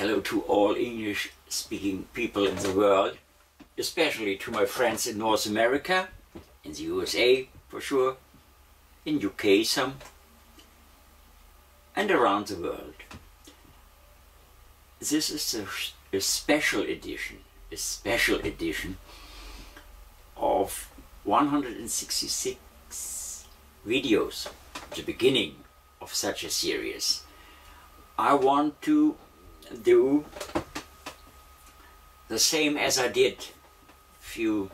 hello to all English-speaking people in the world, especially to my friends in North America, in the USA for sure, in UK some, and around the world. This is a special edition of 166 videos, the beginning of such a series. I want to do the same as I did a few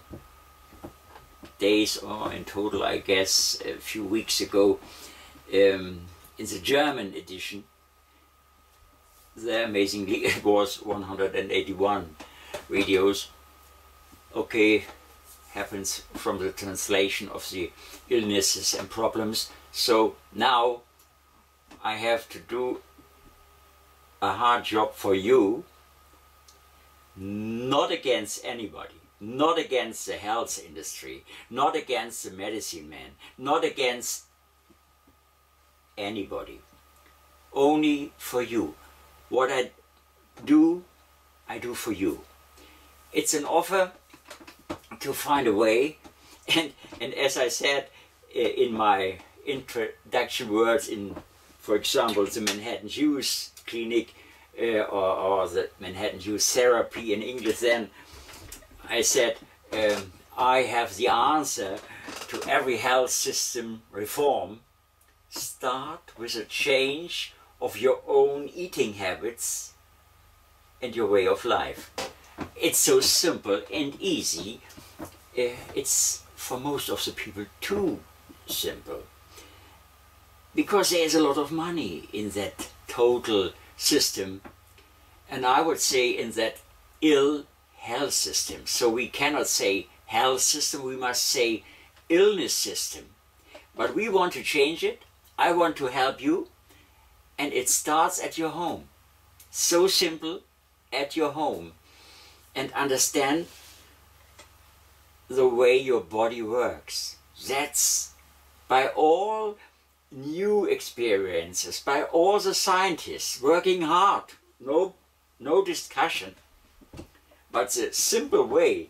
days, or in total I guess a few weeks ago, in the German edition. There, amazingly, it was 181 videos. Okay, happens from the translation of the illnesses and problems. So now I have to do a hard job for you, not against anybody, not against the health industry, not against the medicine man, not against anybody, only for you. What I do for you. It's an offer to find a way, and as I said in my introduction words in, for example, the Manhattan Hughes Clinic or the Manhattan Hughes Therapy in English, then I said I have the answer to every health system reform. Start with a change of your own eating habits and your way of life. It's so simple and easy. It's for most of the people too simple, because there is a lot of money in that total system, and I would say in that ill health system. So we cannot say health system, we must say illness system. But we want to change it. I want to help you, and it starts at your home. So simple, at your home. And understand the way your body works. That's by all new experiences, by all the scientists working hard, no discussion. But the simple way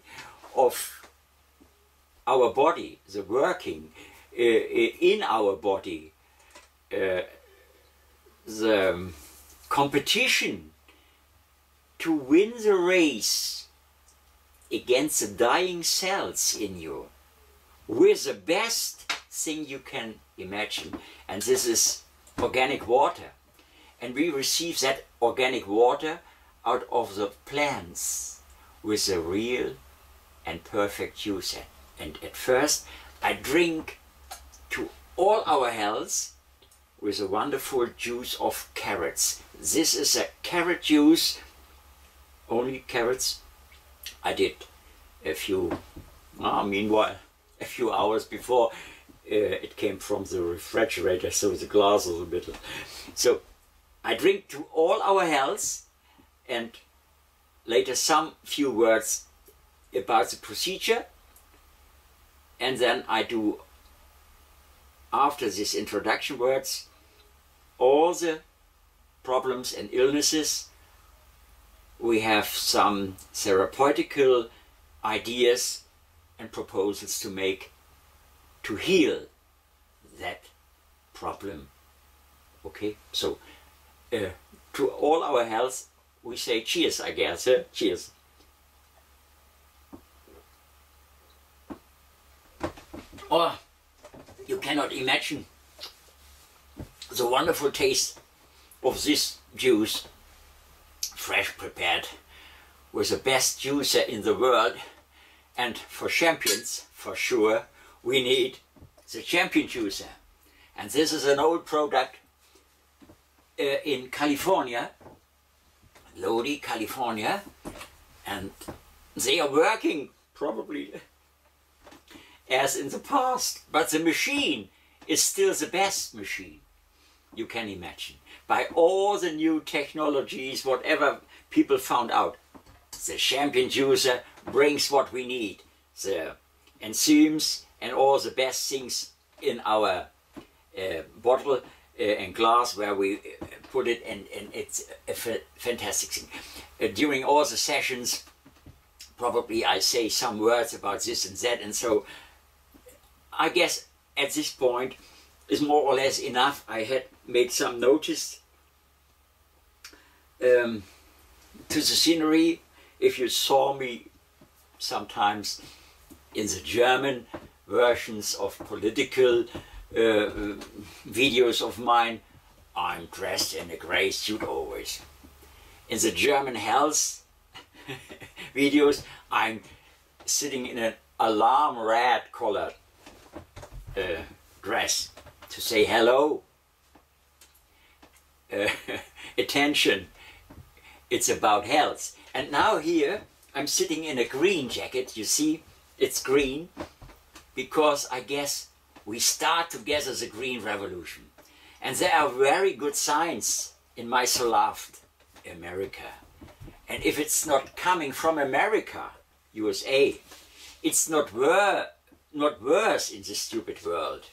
of our body, the working in our body, the competition to win the race against the dying cells in you with the best thing you can imagine, and this is organic water. And we receive that organic water out of the plants with a real and perfect juice. And at first I drink to all our health with a wonderful juice of carrots. This is a carrot juice, only carrots. I did a few, meanwhile, a few hours before it came from the refrigerator, so the glass is a bit. So I drink to all our health, and later some few words about the procedure, and then I do, after these introduction words, all the problems and illnesses. We have some therapeutical ideas and proposals to make to heal that problem. Okay, so to all our health we say cheers, I guess. Cheers. Oh, you cannot imagine the wonderful taste of this juice, fresh prepared with the best juicer in the world. And for champions, for sure, we need the champion juicer. And this is an old product in California, Lodi, California, and they are working probably as in the past, but the machine is still the best machine you can imagine. By all the new technologies, whatever people found out, the champion juicer brings what we need, the enzymes and all the best things in our bottle and glass where we put it, and it's a fantastic thing. During all the sessions, probably I say some words about this and that, and so I guess at this point is more or less enough. I had made some notice to the scenery. If you saw me sometimes in the German versions of political videos of mine, I'm dressed in a grey suit always. In the German health videos, I'm sitting in an alarm red colored dress to say hello, attention, it's about health. And now here I'm sitting in a green jacket. You see, it's green because I guess we start together the green revolution. And there are very good signs in my so loved America. And if it's not coming from America, USA, it's not worse in this stupid world.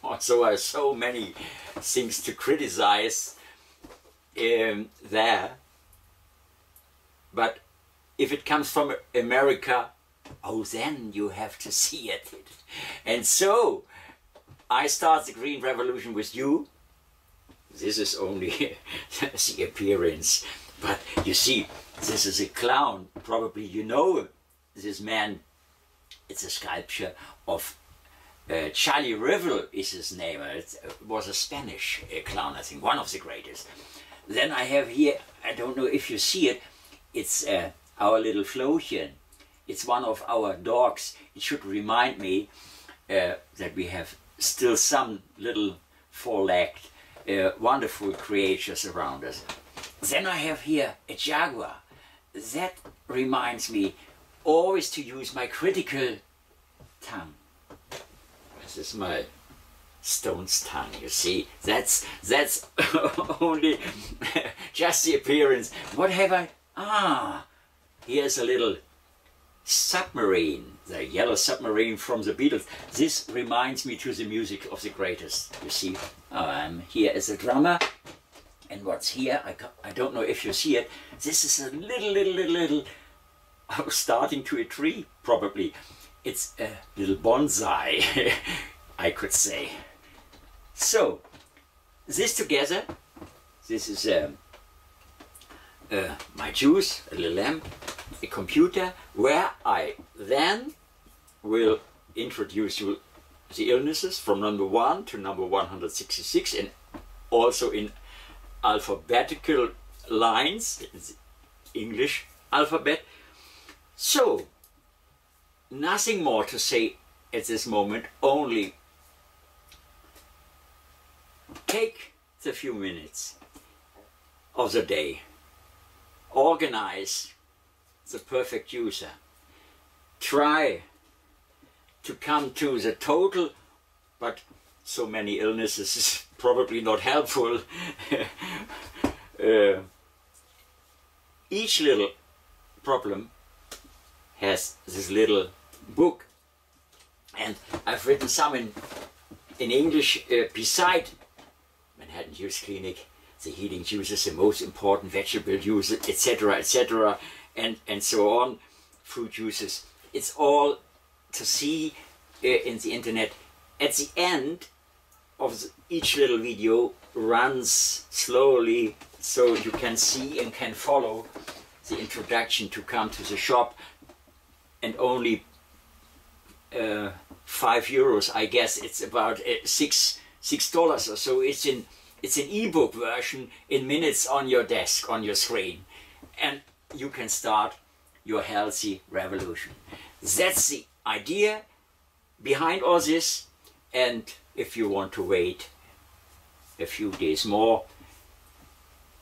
Also, there are so many things to criticize there. But if it comes from America, oh, then you have to see it. And so, I start the Green Revolution with you. This is only the appearance. But you see, this is a clown. Probably you know this man. It's a sculpture of Charlie Rivel is his name. It was a Spanish clown, I think, one of the greatest. Then I have here, I don't know if you see it, it's our little Flochen. It's one of our dogs. It should remind me that we have still some little four-legged, wonderful creatures around us. Then I have here a jaguar. That reminds me always to use my critical tongue. This is my stone's tongue, you see. That's only just the appearance. What have I? Ah, here's a little submarine, the yellow submarine from the Beatles. This reminds me to the music of the greatest, you see. I'm here as a drummer, and what's here, I don't know if you see it, this is a little starting to a tree, probably. It's a little bonsai, I could say. So, this together, this is my juice, a little lamp, a computer, where I then will introduce you the illnesses from number 1 to number 166, and also in alphabetical lines, English alphabet. So, nothing more to say at this moment, only take the few minutes of the day, organize the perfect user, try to come to the total, but so many illnesses is probably not helpful. Each little problem has this little book, and I've written some in English beside Manhattan Juice Clinic, the healing juices, the most important vegetable juices, etc., etc., and so on, fruit juices. It's all to see in the internet. At the end of each little video runs slowly, so you can see and can follow the introduction to come to the shop, and only €5, I guess. It's about $6 or so. It's an ebook version in minutes on your desk, on your screen, and you can start your healthy revolution. That's the idea behind all this. And if you want to wait a few days more,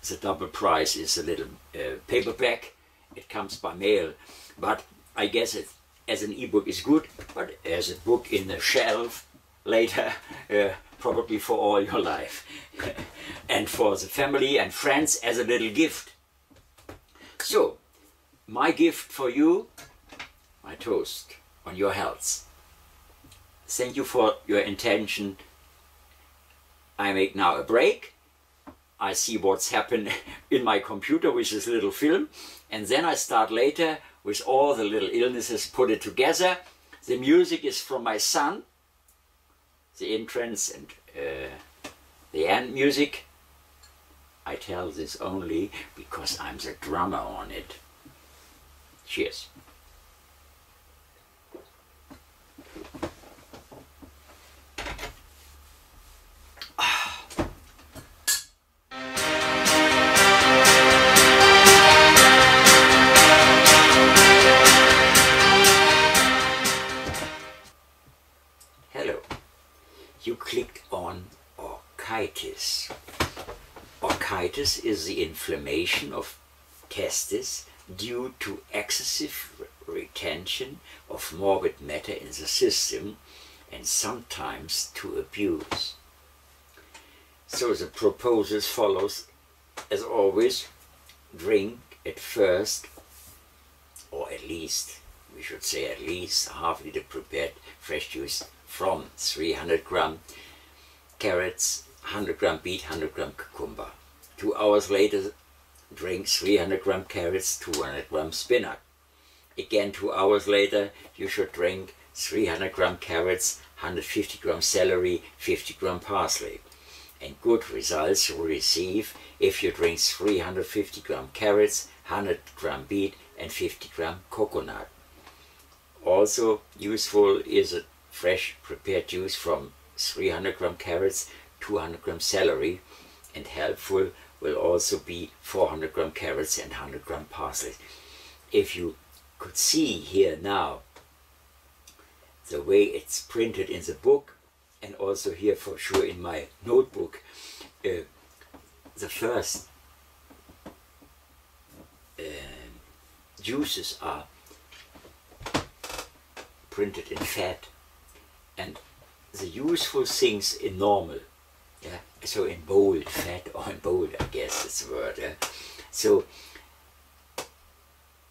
the double price is a little paperback. It comes by mail, but I guess it as an ebook is good, but as a book in the shelf later, probably for all your life. And for the family and friends as a little gift. So, my gift for you, my toast on your health. Thank you for your attention. I make now a break. I see what's happened in my computer with this little film, and then I start later with all the little illnesses, put it together. The music is from my son, the entrance and the end music. I tell this only because I'm the drummer on it. Cheers. Hello. You clicked on Orchitis. Orchitis is the inflammation of testes due to excessive retention of morbid matter in the system and sometimes to abuse. So the proposal follows, as always: drink at first, or at least, we should say at least, half liter prepared fresh juice from 300 gram carrots, 100 gram beet, 100 gram cucumber. 2 hours later, drink 300 gram carrots, 200 gram spinach. Again, 2 hours later, you should drink 300 gram carrots, 150 gram celery, 50 gram parsley. And good results you will receive if you drink 350 gram carrots, 100 gram beet and 50 gram coconut. Also useful is a fresh prepared juice from 300 gram carrots, 200 gram celery, and helpful will also be 400 gram carrots and 100 gram parsley. If you could see here now the way it's printed in the book, and also here for sure in my notebook, the first juices are printed in fat, and the useful things in normal, yeah, so in bold, fat, or in bold, I guess it's the word. Yeah? So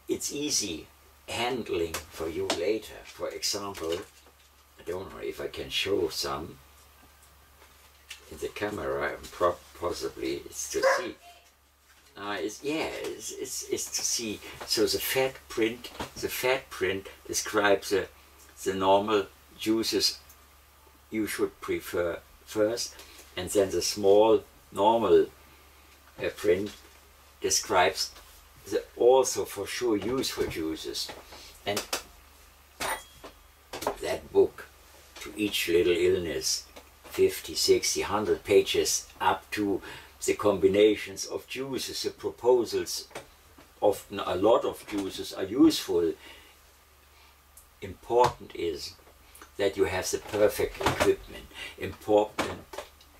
it's easy handling for you later. For example, I don't know if I can show some in the camera, possibly it's to see. It's to see. So the fat print describes the normal juices you should prefer first, and then the small normal print describes the also for sure useful juices. And that book, to each little illness, 50, 60, 100 pages, up to the combinations of juices, the proposals of a lot of juices are useful. Important is that you have the perfect equipment. Important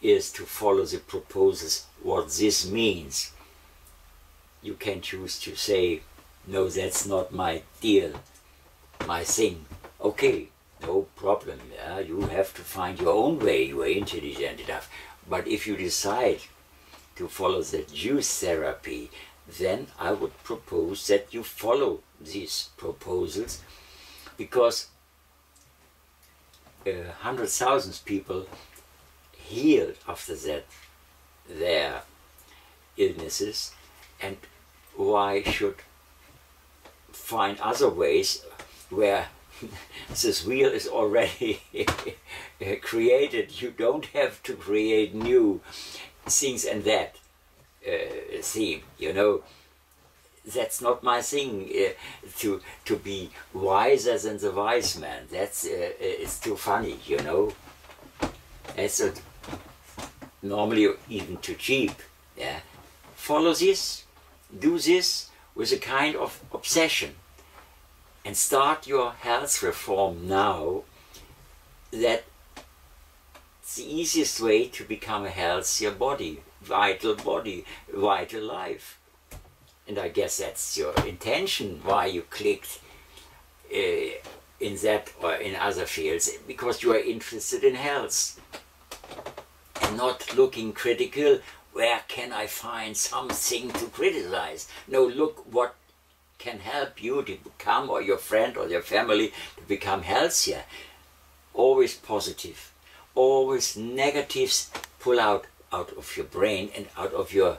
is to follow the proposals, what this means. You can choose to say, no, that's not my deal, my thing. Okay, no problem. Yeah? You have to find your own way. You are intelligent enough. But if you decide to follow the juice therapy, then I would propose that you follow these proposals, because 100,000 people healed after that their illnesses, and why should find other ways where this wheel is already created? You don't have to create new things and that theme, you know. That's not my thing, to be wiser than the wise man. That's it's too funny, you know. It's normally even too cheap. Yeah, follow this, do this with a kind of obsession, and start your health reform now. That's the easiest way to become a healthier body, vital life. And I guess that's your intention, why you clicked in that or in other fields, because you are interested in health and not looking critical. Where can I find something to criticize? No, look what can help you to become, or your friend or your family, to become healthier. Always positive. Always negatives pull out of your brain and out of your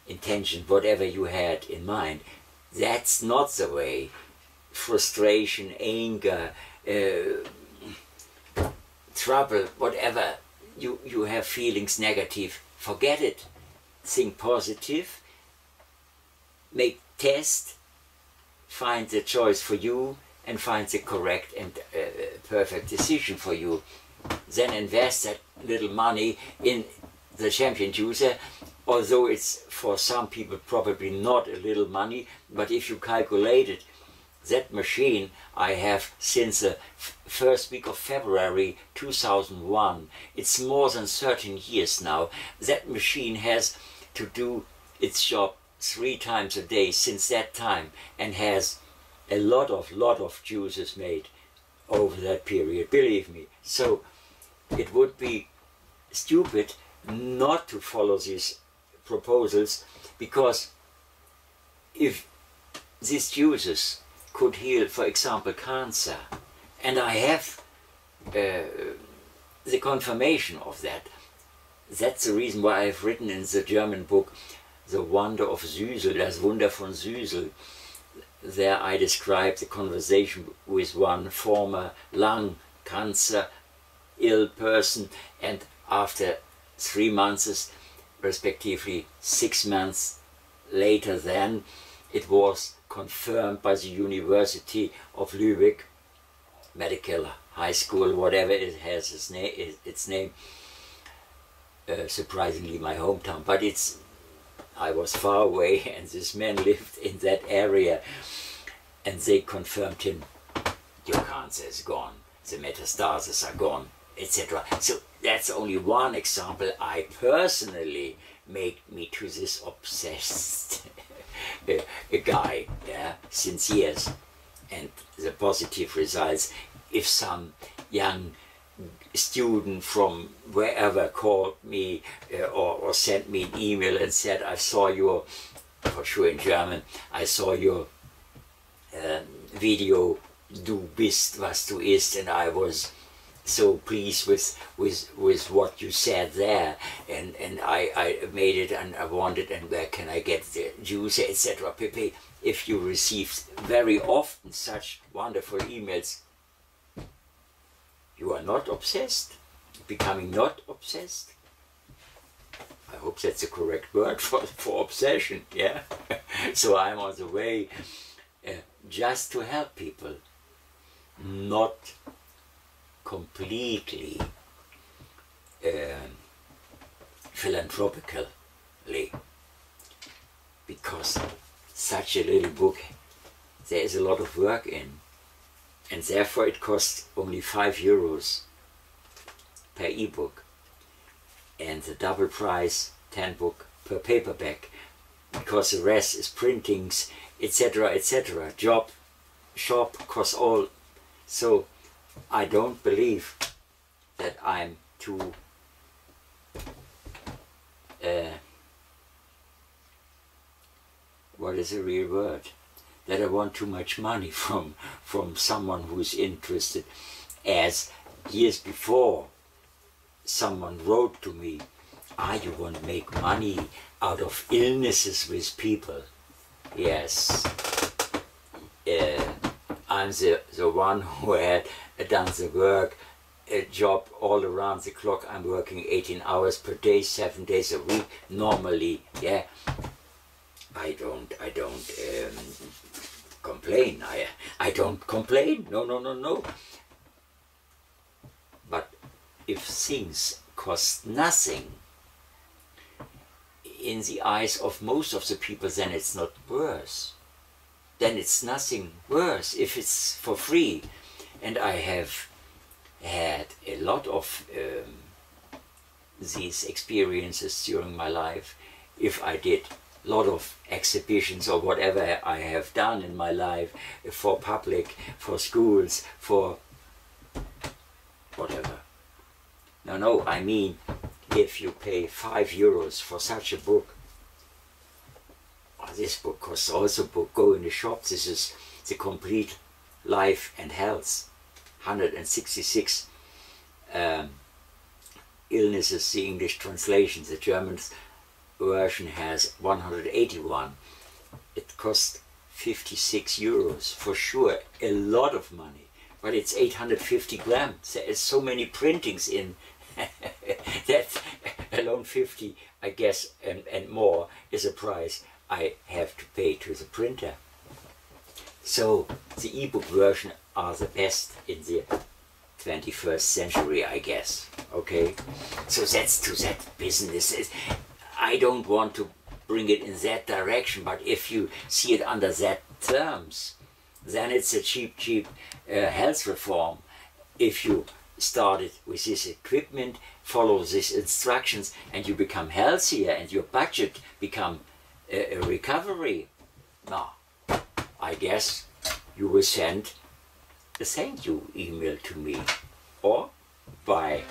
intention, whatever you had in mind. That's not the way. Frustration, anger, trouble, whatever you have feelings negative, forget it. Think positive, make test, find the choice for you and find the correct and perfect decision for you. Then invest that little money in the champion juicer, although it's for some people probably not a little money, but if you calculate it, that machine I have since the first week of February 2001, it's more than 13 years now. That machine has to do its job 3 times a day since that time and has a lot of juices made over that period, believe me. So it would be stupid not to follow these proposals, because if these juices could heal, for example, cancer, and I have the confirmation of that. That's the reason why I've written in the German book The Wonder of Süßel, Das Wunder von Süßel. There I describe the conversation with one former lung cancer ill person, and after 3 months, respectively 6 months later, then it was confirmed by the University of Lübeck Medical High School, whatever it has its name. Surprisingly, my hometown, but I was far away, and this man lived in that area, and they confirmed him, your cancer is gone, the metastases are gone, etc. So that's only one example. I personally made me to this obsessed a guy, yeah, since years, and the positive results. If some young student from wherever called me or sent me an email and said, I saw your, for sure in German, I saw your video, du bist, was du isst, and I was so pleased with what you said there, and I made it, and I wanted, and where can I get the juice, etc. Pepe, if you receive very often such wonderful emails, you are not obsessed, becoming not obsessed. I hope that's the correct word for obsession, yeah? So I'm on the way just to help people, not completely philanthropically, because such a little book, there is a lot of work in, and therefore it costs only €5 per ebook, and the double price 10 book per paperback, because the rest is printings, etc., etc. Shop costs all. So I don't believe that I'm too what is the real word? That I want too much money from someone who is interested. As years before, someone wrote to me, you want to make money out of illnesses with people? Yes. I'm the one who had done the work, a job all around the clock. I'm working 18 hours per day, 7 days a week, normally, yeah. I don't complain. I don't complain. No. But if things cost nothing in the eyes of most of the people, then it's not worse. Then it's nothing worse if it's for free. And I have had a lot of these experiences during my life. If I did a lot of exhibitions or whatever I have done in my life, for public, for schools, for whatever. No, I mean, if you pay €5 for such a book, this book costs also book, go in the shop, this is the complete life and health, 166 illnesses, the English translations. The German version has 181. It costs 56 euros, for sure, a lot of money. But it's 850 grams. There is so many printings in that alone 50, I guess, and more is a price I have to pay to the printer. So the ebook version are the best in the 21st century, I guess. Okay, so that's to that business. I don't want to bring it in that direction, but if you see it under that terms, then it's a cheap health reform. If you start it with this equipment, follow these instructions, and you become healthier, and your budget become a recovery, now I guess you will send a thank you email to me, or bye.